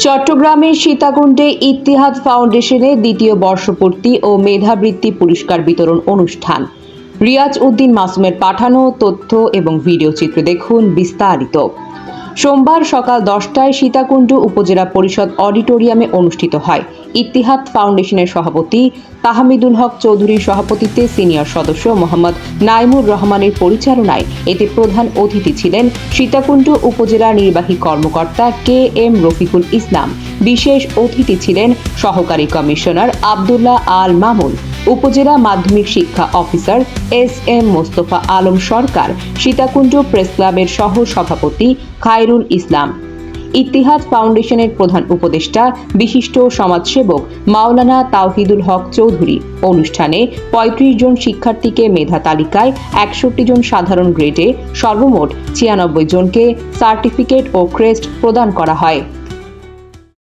চট্টগ্রামের সীতাকুণ্ডে ইত্তিহাদ ফাউন্ডেশনের দ্বিতীয় বর্ষপূর্তি ও মেধাবৃত্তি পুরস্কার বিতরণ অনুষ্ঠান। রিয়াজ উদ্দিন মাসুমের পাঠানো তথ্য এবং ভিডিও চিত্রে দেখুন বিস্তারিত। সোমবার সকাল 10টায় সীতাকুণ্ড উপজেলা পরিষদ অডিটোরিয়ামে অনুষ্ঠিত হয়। ইত্তিহাদ ফাউন্ডেশনের সভাপতি তাহমিদুল হক চৌধুরীর সভাপতিত্বে সিনিয়র সদস্য মোহাম্মদ নাইমুর রহমানের পরিচালনায় এতে প্রধান অতিথি ছিলেন সীতাকুণ্ড উপজেলা নির্বাহী কর্মকর্তা কে এম রফিকুল ইসলাম। বিশেষ অতিথি ছিলেন সহকারী কমিশনার আব্দুল্লাহ আল মামুন, উপজেলা মাধ্যমিক শিক্ষা officer S M Mostafa Alam Sarkar, Sitakunda press ক্লাবের সহ সভাপতি খায়রুল ইসলাম, ইত্তিহাদ ফাউন্ডেশনের প্রধান উপদেষ্টা বিশিষ্ট সমাজসেবক মাওলানা তাওহিদুল হক চৌধুরী। অনুষ্ঠানে ৩৫ জন শিক্ষার্থীকে মেধা তালিকায়, ৬১ জন সাধারণ গ্রেডে, সর্বমোট ৯৬ জনকে সার্টিফিকেট ও ক্রেস্ট প্রদান করা হয়।